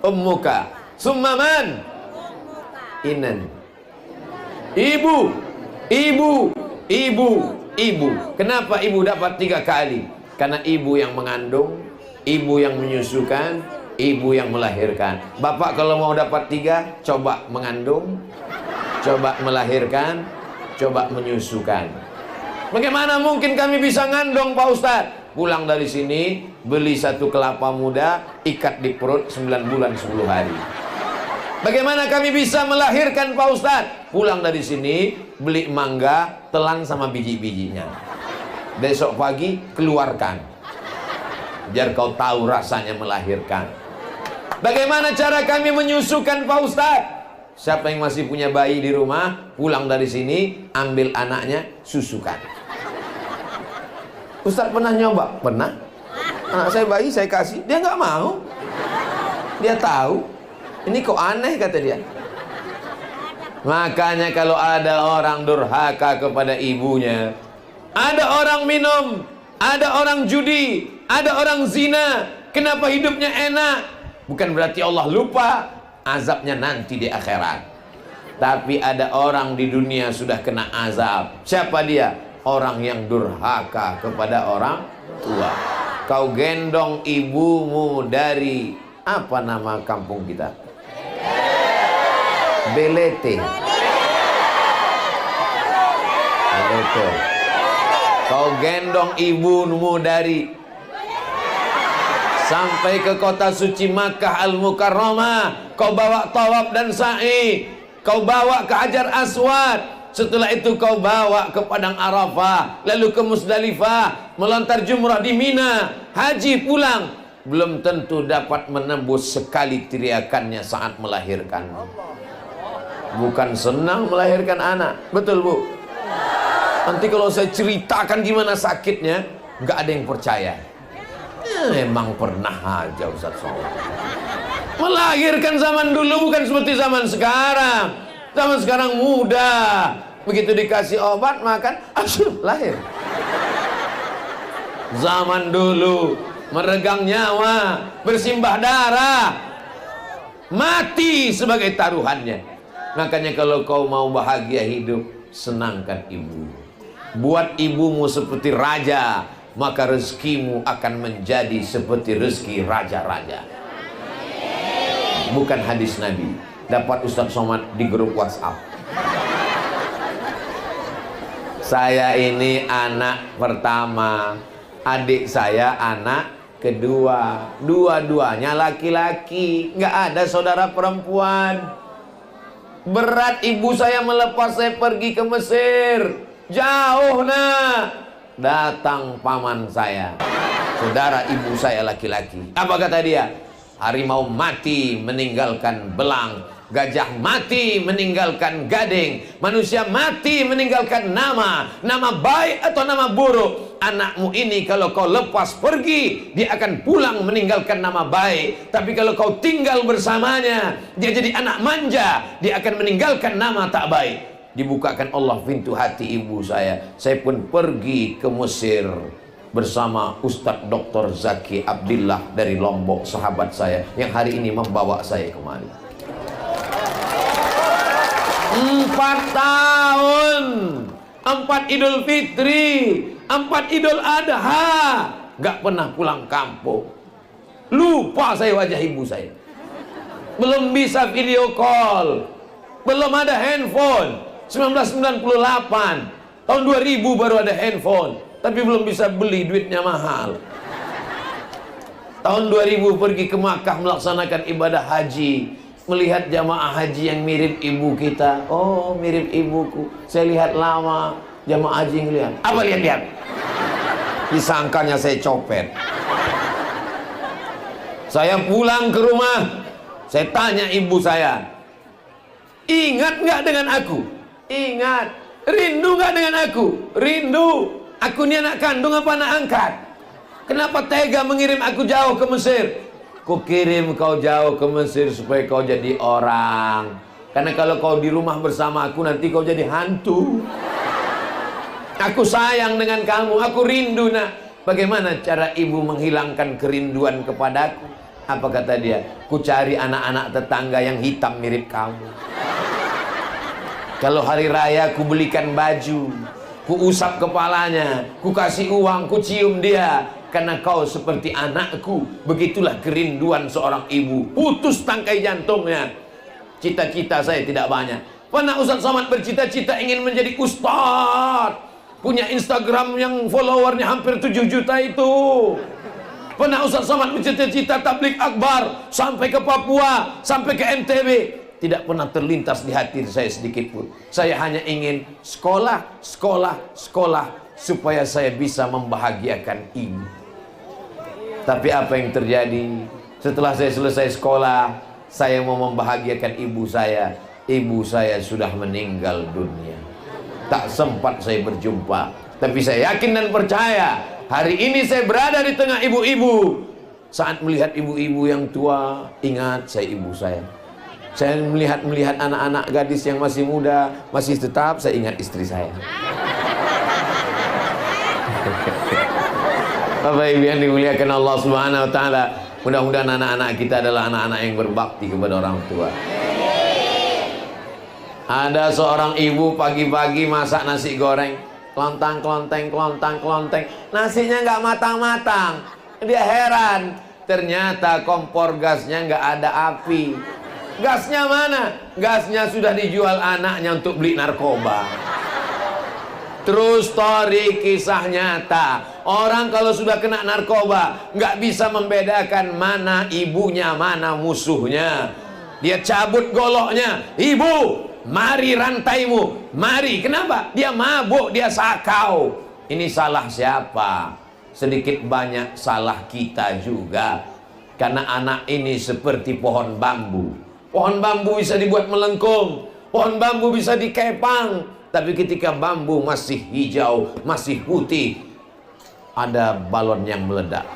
ummuka. Summa man? Inan. Ibu, ibu, ibu, ibu. Kenapa ibu dapat 3 kali? Karena ibu yang mengandung, ibu yang menyusukan, ibu yang melahirkan. Bapak kalau mau dapat 3, coba mengandung, coba melahirkan, coba menyusukan. Bagaimana mungkin kami bisa ngandung, Pak Ustadz? Pulang dari sini, beli 1 kelapa muda, ikat di perut 9 bulan 10 hari. Bagaimana kami bisa melahirkan, Pak Ustadz? Pulang dari sini, beli mangga, telan sama biji-bijinya. Besok pagi, keluarkan. Biar kau tahu rasanya melahirkan. Bagaimana cara kami menyusukan, Pak Ustadz? Siapa yang masih punya bayi di rumah, pulang dari sini, ambil anaknya, susukan. Ustadz pernah nyoba? Pernah. Anak saya bayi, saya kasih. Dia nggak mau. Dia tahu. Ini kok aneh, kata dia. Makanya kalau ada orang durhaka kepada ibunya, ada orang minum, ada orang judi, ada orang zina, kenapa hidupnya enak? Bukan berarti Allah lupa, azabnya nanti di akhirat. Tapi ada orang di dunia sudah kena azab. Siapa dia? Orang yang durhaka kepada orang tua. Kau gendong ibumu dari, apa nama kampung kita? Belete. Belete. Kau gendong ibumu dari sampai ke kota suci Makkah Al-Mukarramah. Kau bawa tawaf dan sa'i. Kau bawa ke Hajar Aswad. Setelah itu kau bawa ke Padang Arafah, lalu ke Musdalifah, melontar jumrah di Mina, haji pulang. Belum tentu dapat menembus sekali teriakannya saat melahirkan. Bukan senang melahirkan anak. Betul, Bu? Nanti kalau saya ceritakan gimana sakitnya, nggak ada yang percaya. Emang pernah aja Ustaz Somad. Melahirkan zaman dulu bukan seperti zaman sekarang. Zaman sekarang mudah. Begitu dikasih obat, makan, asyik lahir. Zaman dulu meregang nyawa, bersimbah darah, mati sebagai taruhannya. Makanya kalau kau mau bahagia hidup, senangkan ibu. Buat ibumu seperti raja, maka rezekimu akan menjadi seperti rezeki raja-raja. Bukan hadis Nabi. Dapat Ustaz Somad di grup WhatsApp. Saya ini anak pertama, adik saya anak kedua. Dua-duanya laki-laki, nggak ada saudara perempuan. Berat ibu saya melepas saya pergi ke Mesir. Jauh nak. Datang paman saya, saudara ibu saya laki-laki. Apa kata dia? Harimau mati meninggalkan belang, gajah mati meninggalkan gading, manusia mati meninggalkan nama. Nama baik atau nama buruk? Anakmu ini kalau kau lepas pergi, dia akan pulang meninggalkan nama baik. Tapi kalau kau tinggal bersamanya, dia jadi anak manja, dia akan meninggalkan nama tak baik. Dibukakan Allah pintu hati ibu saya. Saya pun pergi ke Mesir bersama Ustadz Dr. Zaki Abdillah dari Lombok, sahabat saya yang hari ini membawa saya kemari. 4 tahun, 4 Idul Fitri, 4 Idul Adha, gak pernah pulang kampung. Lupa saya wajah ibu saya. Belum bisa video call, belum ada handphone. 1998, tahun 2000 baru ada handphone, tapi belum bisa beli, duitnya mahal. Tahun 2000 pergi ke Makkah melaksanakan ibadah haji, melihat jamaah haji yang mirip ibu kita. Oh, mirip ibuku. Saya lihat lama, jamaah haji ngelihat. Apa lihat-lihat? Disangkanya saya copet. Saya pulang ke rumah, saya tanya ibu saya, ingat nggak dengan aku? Ingat. Rindu nggak dengan aku? Rindu. Aku ini anak kandung apa anak angkat? Kenapa tega mengirim aku jauh ke Mesir? Ku kirim kau jauh ke Mesir supaya kau jadi orang. Karena kalau kau di rumah bersama aku, nanti kau jadi hantu. Aku sayang dengan kamu, aku rindu nak. Bagaimana cara ibu menghilangkan kerinduan kepadaku? Apa kata dia? Ku cari anak-anak tetangga yang hitam mirip kamu. Kalau hari raya ku belikan baju, ku usap kepalanya, ku kasih uang, ku cium dia. Karena kau seperti anakku. Begitulah kerinduan seorang ibu. Putus tangkai jantungnya. Cita-cita saya tidak banyak. Pernah Ustaz Somad bercita-cita ingin menjadi ustaz, punya Instagram yang followernya hampir 7 juta itu. Pernah Ustaz Somad bercita-cita tablik akbar sampai ke Papua, sampai ke NTB. Tidak pernah terlintas di hati saya sedikit pun. Saya hanya ingin sekolah, sekolah, sekolah, supaya saya bisa membahagiakan ibu. Tapi apa yang terjadi? Setelah saya selesai sekolah, saya mau membahagiakan ibu saya. Ibu saya sudah meninggal dunia. Tak sempat saya berjumpa. Tapi saya yakin dan percaya, hari ini saya berada di tengah ibu-ibu. Saat melihat ibu-ibu yang tua, ingat saya ibu saya. Saya melihat anak-anak gadis yang masih muda, masih tetap saya ingat istri saya. Bapak Ibu yang dimuliakan Allah Subhanahu wa taala, mudah-mudahan anak-anak kita adalah anak-anak yang berbakti kepada orang tua. Ada seorang ibu pagi-pagi masak nasi goreng, kelontang, kelonteng, kelontang, kelonteng. Nasinya nggak matang-matang. Dia heran, ternyata kompor gasnya nggak ada api. Gasnya mana? Gasnya sudah dijual anaknya untuk beli narkoba. True story, kisah nyata. Orang kalau sudah kena narkoba nggak bisa membedakan mana ibunya, mana musuhnya. Dia cabut goloknya. Ibu, mari rantaimu, mari. Kenapa? Dia mabuk, dia sakau. Ini salah siapa? Sedikit banyak salah kita juga. Karena anak ini seperti pohon bambu. Pohon bambu bisa dibuat melengkung, pohon bambu bisa dikepang. Tapi ketika bambu masih hijau, masih putih, ada balon yang meledak.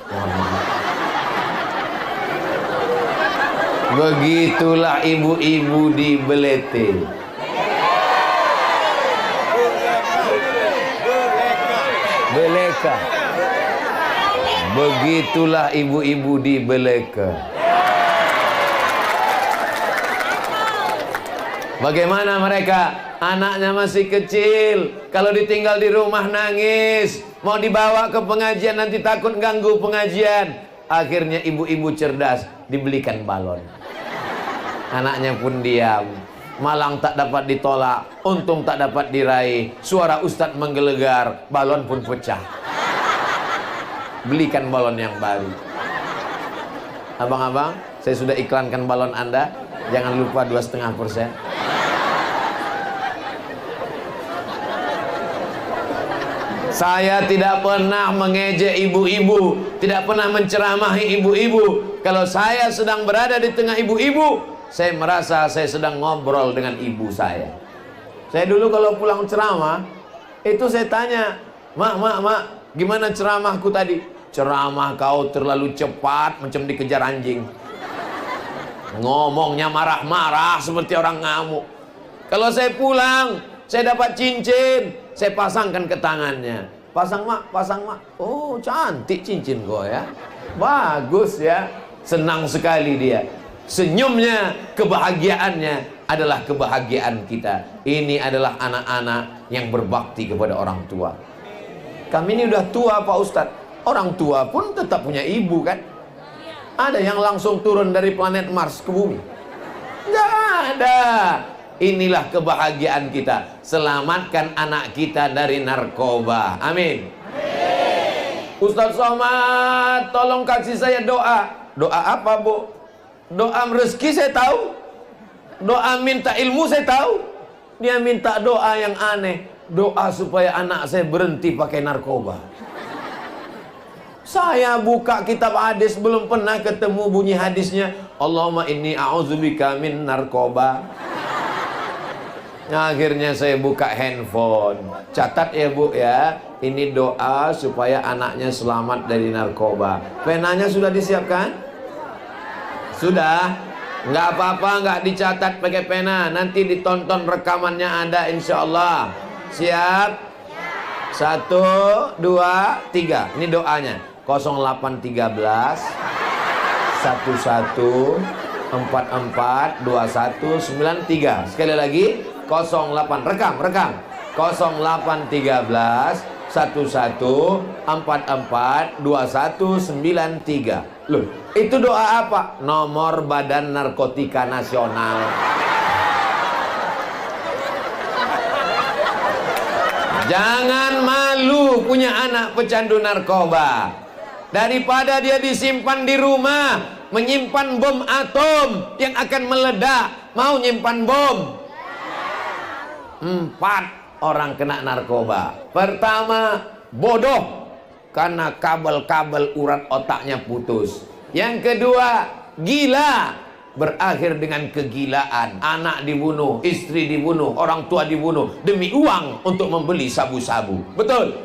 Begitulah ibu-ibu di Belete. Beleka. Begitulah ibu-ibu di Beleka. Bagaimana mereka? Anaknya masih kecil, kalau ditinggal di rumah nangis, mau dibawa ke pengajian nanti takut ganggu pengajian. Akhirnya ibu-ibu cerdas, dibelikan balon. Anaknya pun diam. Malang tak dapat ditolak, untung tak dapat diraih. Suara ustadz menggelegar, balon pun pecah. Belikan balon yang baru. Abang-abang, saya sudah iklankan balon Anda. Jangan lupa 2,5%. Saya tidak pernah mengejek ibu-ibu, tidak pernah menceramahi ibu-ibu. Kalau saya sedang berada di tengah ibu-ibu, saya merasa saya sedang ngobrol dengan ibu saya. Saya dulu kalau pulang ceramah, itu saya tanya, mak, gimana ceramahku tadi? Ceramah kau terlalu cepat, macam dikejar anjing. Ngomongnya marah-marah seperti orang ngamuk. Kalau saya pulang, saya dapat cincin, saya pasangkan ke tangannya. Pasang mak. Oh, cantik cincin kau ya. Bagus ya. Senang sekali dia. Senyumnya, kebahagiaannya adalah kebahagiaan kita. Ini adalah anak-anak yang berbakti kepada orang tua. Kami ini udah tua Pak Ustadz. Orang tua pun tetap punya ibu kan. Ada yang langsung turun dari planet Mars ke bumi? Nggak ada. Inilah kebahagiaan kita. Selamatkan anak kita dari narkoba. Amin. Ustaz Somad, tolong kasih saya doa. Doa apa, Bu? Doa rezeki saya tahu. Doa minta ilmu saya tahu. Dia minta doa yang aneh. Doa supaya anak saya berhenti pakai narkoba. Saya buka kitab hadis, belum pernah ketemu bunyi hadisnya. Allahumma inni a'udzubika min narkoba. Akhirnya saya buka handphone. Catat ya Bu ya. Ini doa supaya anaknya selamat dari narkoba. Penanya sudah disiapkan? Sudah? Nggak apa-apa, nggak dicatat pakai pena. Nanti ditonton rekamannya ada insya Allah. Siap? 1, 2, 3. Ini doanya. 0813 11442193. Sekali lagi 08, rekam 0813 11442193. Loh, itu doa apa? Nomor Badan Narkotika Nasional. Jangan malu punya anak pecandu narkoba. Daripada dia disimpan di rumah, menyimpan bom atom yang akan meledak, mau nyimpan bom. 4 orang kena narkoba. Pertama, bodoh karena kabel-kabel urat otaknya putus. Yang kedua, gila, berakhir dengan kegilaan. Anak dibunuh, istri dibunuh, orang tua dibunuh demi uang untuk membeli sabu-sabu. Betul?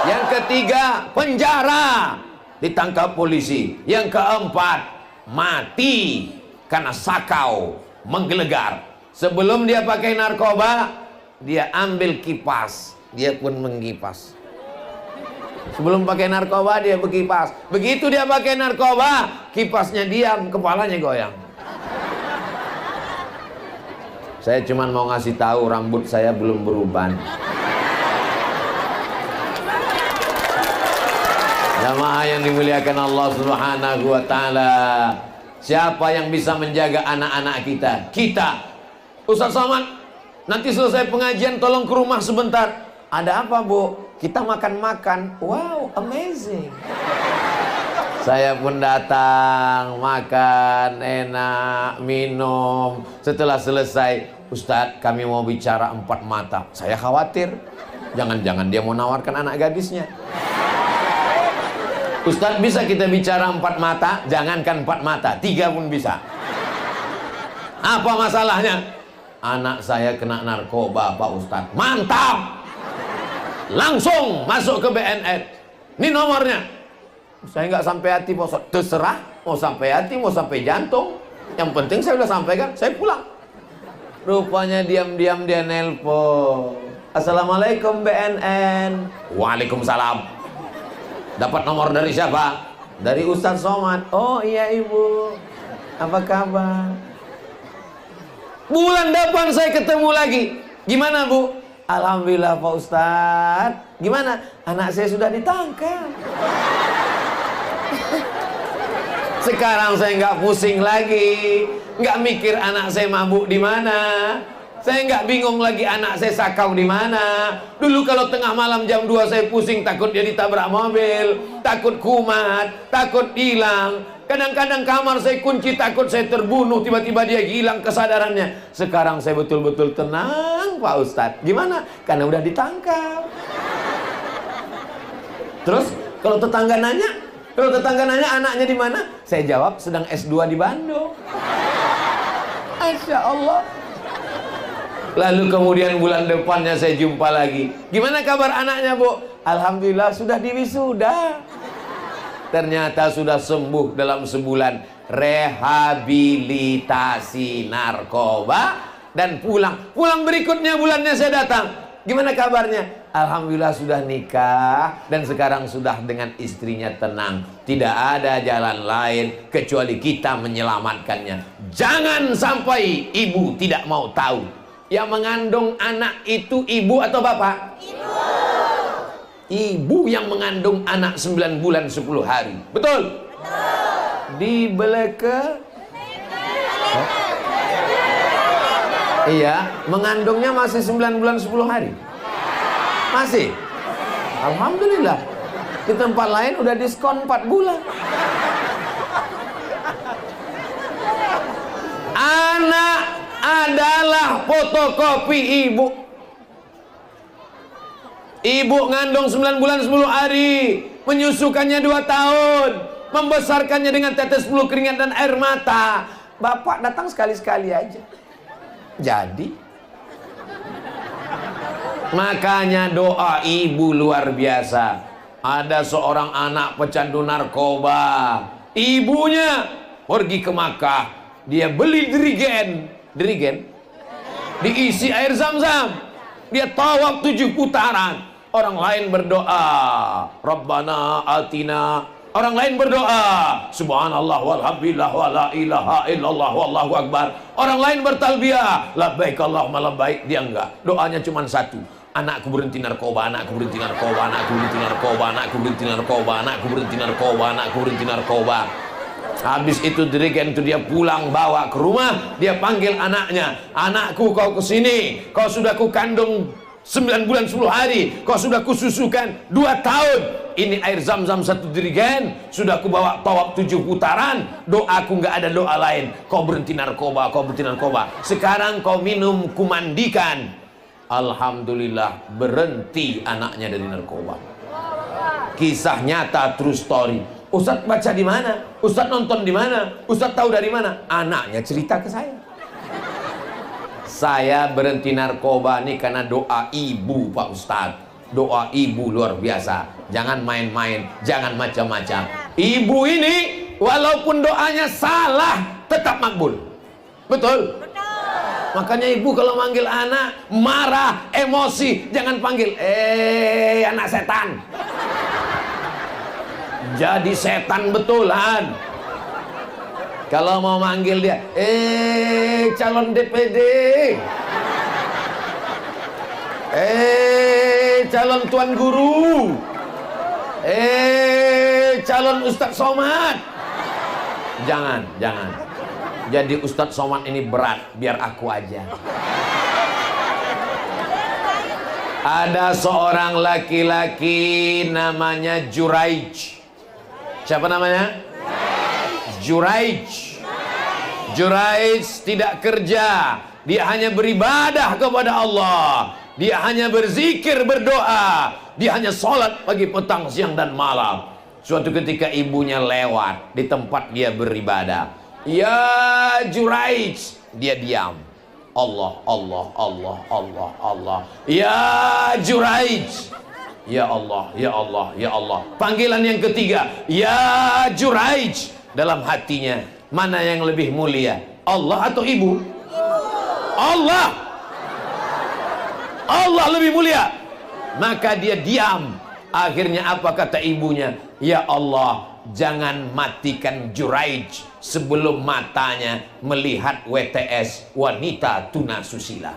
Yang ketiga, penjara, ditangkap polisi. Yang keempat, mati karena sakau menggelegar. Sebelum dia pakai narkoba, dia ambil kipas, dia pun mengkipas. Sebelum pakai narkoba dia berkipas. Begitu dia pakai narkoba, kipasnya diam, kepalanya goyang. Saya cuma mau ngasih tahu rambut saya belum beruban. Jamaah yang dimuliakan Allah Subhanahu wa taala. Siapa yang bisa menjaga anak-anak kita? Kita. Ustaz Somad, nanti selesai pengajian tolong ke rumah sebentar. Ada apa, Bu? Kita makan-makan. Wow, amazing. Saya pun datang, makan, enak, minum. Setelah selesai, Ustadz, kami mau bicara 4 mata. Saya khawatir, jangan-jangan dia mau nawarkan anak gadisnya. Ustadz, bisa kita bicara 4 mata? Jangankan 4 mata, 3 pun bisa. Apa masalahnya? Anak saya kena narkoba, Pak Ustadz. Mantap! Langsung masuk ke BNN. Ini nomornya. Saya nggak sampai hati, Pak Ustadz. Terserah, mau sampai hati, mau sampai jantung. Yang penting saya udah sampaikan, saya pulang. Rupanya diam-diam dia nelpon. Assalamualaikum BNN. Waalaikumsalam. Dapat nomor dari siapa? Dari Ustaz Somad. Oh iya Ibu, apa kabar? Bulan depan saya ketemu lagi. Gimana Bu? Alhamdulillah Pak Ustaz. Gimana? Anak saya sudah ditangkap. Sekarang saya nggak pusing lagi, nggak mikir anak saya mabuk di mana. Saya nggak bingung lagi anak saya sakau di mana. Dulu kalau tengah malam jam 2 saya pusing, takut dia ditabrak mobil, takut kumat, takut hilang. Kadang-kadang kamar saya kunci, takut saya terbunuh, tiba-tiba dia hilang kesadarannya. Sekarang saya betul-betul tenang Pak Ustadz. Gimana? Karena udah ditangkap. Terus kalau tetangga nanya anaknya di mana? Saya jawab sedang S2 di Bandung. Masya Allah. Lalu kemudian bulan depannya saya jumpa lagi. Gimana kabar anaknya Bu? Alhamdulillah sudah diwisuda. Ternyata sudah sembuh dalam sebulan. Rehabilitasi narkoba dan pulang. Pulang berikutnya bulannya saya datang. Gimana kabarnya? Alhamdulillah sudah nikah dan sekarang sudah dengan istrinya tenang. Tidak ada jalan lain kecuali kita menyelamatkannya. Jangan sampai ibu tidak mau tahu. Yang mengandung anak itu ibu atau bapak? Ibu. Ibu yang mengandung anak 9 bulan 10 hari. Betul? Betul. Di beleke? Iya, mengandungnya masih 9 bulan 10 hari. Masih? Alhamdulillah. Di tempat lain udah diskon 4 bulan. Anak adalah fotokopi ibu. Ibu ngandung 9 bulan 10 hari, menyusukannya 2 tahun, membesarkannya dengan tetes bulu keringat dan air mata. Bapak datang sekali-sekali aja. Jadi makanya doa ibu luar biasa. Ada seorang anak pecandu narkoba. Ibunya pergi ke Makkah. Dia beli dirigen, diisi air zam-zam. Dia tawaf 7 putaran. Orang lain berdoa, Rabbana atina Orang lain berdoa, subhanallah walhamdulillah wala ilaha illallah wallahu akbar. Orang lain bertalbiyah, labbaik Allahumma labbaik. Dia enggak. Doanya cuma satu. Anakku berhenti narkoba, anakku berhenti narkoba, anakku berhenti narkoba, anakku berhenti narkoba, anakku berhenti narkoba, anakku berhenti narkoba. Habis itu dirigen itu dia pulang bawa ke rumah, dia panggil anaknya, anakku kau kesini, kau sudah ku kandung 9 bulan 10 hari, kau sudah kususukan 2 tahun. Ini air zam-zam 1 dirigen, sudah ku bawa tawaf 7 putaran, doaku nggak ada doa lain. Kau berhenti narkoba, kau berhenti narkoba. Sekarang kau minum, kumandikan. Alhamdulillah berhenti anaknya dari narkoba. Kisah nyata, true story. Ustadz baca di mana? Ustadz nonton di mana? Ustadz tahu dari mana? Anaknya cerita ke saya. Saya berhenti narkoba nih karena doa ibu, Pak Ustadz. Doa ibu luar biasa. Jangan main-main, jangan macam-macam. Ibu ini walaupun doanya salah tetap makbul. Betul? Makanya ibu kalau manggil anak marah, emosi, jangan panggil anak setan. Jadi setan betulan. Kalau mau manggil dia, calon DPD, calon tuan guru, calon Ustadz Somad. Jangan. Jadi Ustadz Somad ini berat, biar aku aja. Ada seorang laki-laki namanya Juraij. Siapa namanya? Juraij. Juraij tidak kerja, dia hanya beribadah kepada Allah. Dia hanya berzikir, berdoa. Dia hanya sholat pagi, petang, siang, dan malam. Suatu ketika ibunya lewat di tempat dia beribadah. Ya Juraij, dia diam. Allah, Allah, Allah, Allah, Allah. Ya Juraij. Ya Allah, ya Allah, ya Allah. Panggilan yang ketiga, ya Juraij. Dalam hatinya, mana yang lebih mulia, Allah atau ibu? Allah. Allah lebih mulia. Maka dia diam. Akhirnya apa kata ibunya? Ya Allah, jangan matikan Juraij sebelum matanya melihat WTS, wanita tuna susila.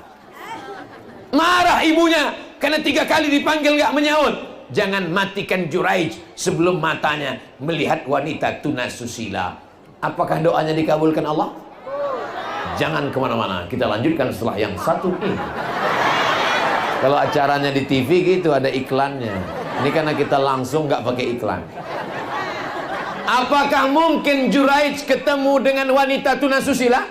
Marah ibunya karena 3 kali dipanggil gak menyaut. Jangan matikan Juraij sebelum matanya melihat wanita tuna susila. Apakah doanya dikabulkan Allah? Jangan kemana-mana, kita lanjutkan setelah yang satu ini. Kalau acaranya di TV gitu ada iklannya. Ini karena kita langsung nggak pakai iklan. Apakah mungkin Juraij ketemu dengan wanita tuna susila?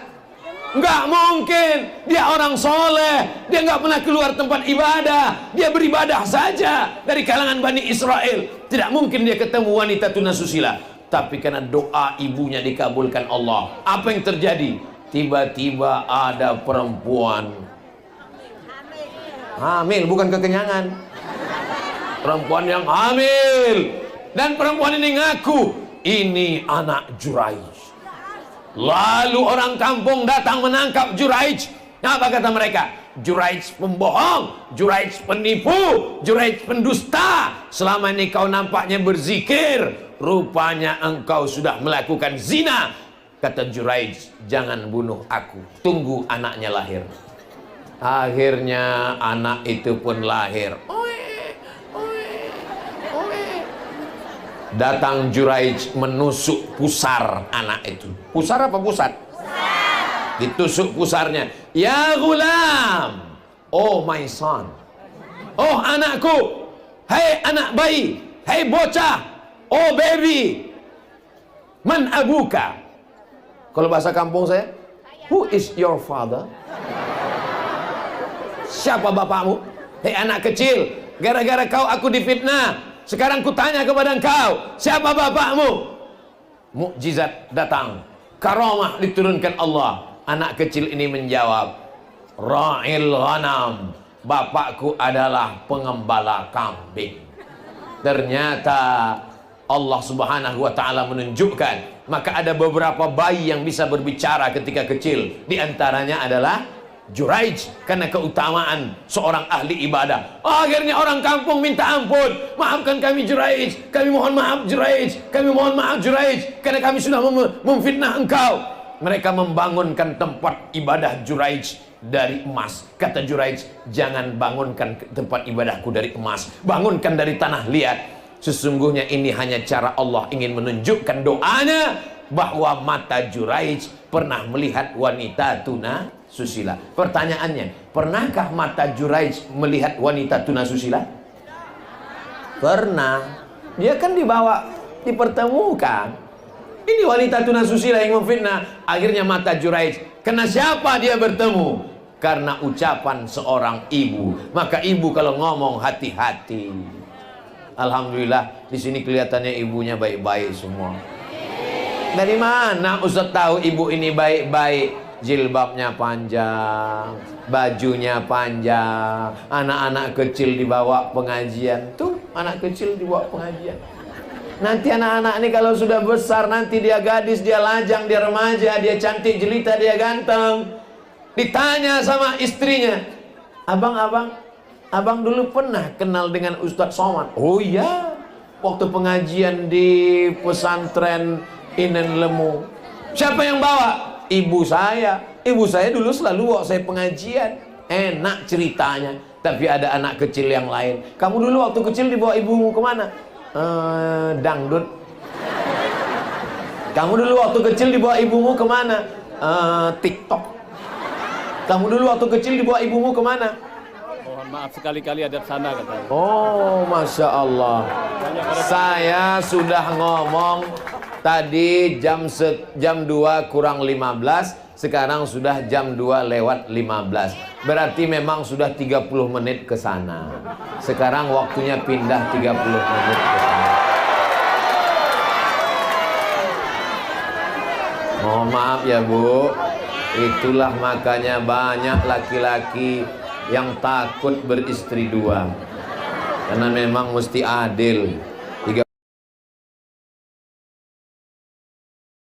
Nggak mungkin. Dia orang soleh, dia nggak pernah keluar tempat ibadah, dia beribadah saja dari kalangan Bani Israel. Tidak mungkin dia ketemu wanita tuna susila. Tapi karena doa ibunya dikabulkan Allah, apa yang terjadi? Tiba-tiba ada perempuan hamil, bukan kekenyangan, perempuan yang hamil, dan perempuan ini ngaku ini anak Juraij. Lalu orang kampung datang menangkap Juraij. Apa kata mereka? Juraij pembohong, Juraij penipu, Juraij pendusta. Selama ini kau nampaknya berzikir, rupanya engkau sudah melakukan zina. Kata Juraij, jangan bunuh aku, tunggu anaknya lahir. Akhirnya anak itu pun lahir. Datang Juraij menusuk pusar anak itu. Pusar apa pusat? Pusar. Ditusuk pusarnya. Ya gulam, oh my son, oh anakku, hei anak bayi, hei bocah, oh baby, man abuka. Kalau bahasa kampung saya, who is your father? Siapa bapakmu? Hei anak kecil, gara-gara kau aku difitnah. Sekarang kutanya kepada engkau, siapa bapakmu? Mukjizat datang, karamah diturunkan Allah. Anak kecil ini menjawab, Ra'il ghanam, bapakku adalah pengembala kambing. Ternyata Allah subhanahu wa ta'ala menunjukkan, maka ada beberapa bayi yang bisa berbicara ketika kecil. Di antaranya adalah Juraij karena keutamaan seorang ahli ibadah. Akhirnya orang kampung minta ampun, maafkan kami Juraij, kami mohon maaf Juraij, kami mohon maaf Juraij, karena kami sudah memfitnah engkau. Mereka membangunkan tempat ibadah Juraij dari emas. Kata Juraij, jangan bangunkan tempat ibadahku dari emas, bangunkan dari tanah liat. Sesungguhnya ini hanya cara Allah ingin menunjukkan doanya bahwa mata Juraij pernah melihat wanita tuna susila. Pertanyaannya, pernahkah mata Juraij melihat wanita tuna susila? Pernah. Dia kan dipertemukan. Ini wanita tuna susila yang memfitnah. Akhirnya mata Juraij, kena siapa dia bertemu? Karena ucapan seorang ibu. Maka ibu kalau ngomong hati-hati. Alhamdulillah di sini kelihatannya ibunya baik-baik semua. Dari mana Ustaz tahu ibu ini baik-baik? Jilbabnya panjang, bajunya panjang, anak-anak kecil dibawa pengajian. Tuh, anak kecil dibawa pengajian. Nanti anak-anak ini kalau sudah besar, nanti dia gadis, dia lajang, dia remaja, dia cantik jelita, dia ganteng. Ditanya sama istrinya, abang dulu pernah kenal dengan Ustadz Somad? Oh iya, waktu pengajian di pesantren Inen Lemu. Siapa yang bawa? Ibu saya. Ibu saya dulu selalu bawa saya pengajian. Enak ceritanya. Tapi ada anak kecil yang lain. Kamu dulu waktu kecil dibawa ibumu kemana? Dangdut. Kamu dulu waktu kecil dibawa ibumu kemana? TikTok. Kamu dulu waktu kecil dibawa ibumu kemana? Mohon maaf, sekali-kali ada sana katanya. Oh, Masya Allah. Saya sudah ngomong tadi jam 2 kurang 15, sekarang sudah jam 2 lewat 15. Berarti memang sudah 30 menit ke sana. Sekarang waktunya pindah 30 menit ke sana. Mohon maaf ya Bu. Itulah makanya banyak laki-laki yang takut beristri dua. Karena memang mesti adil.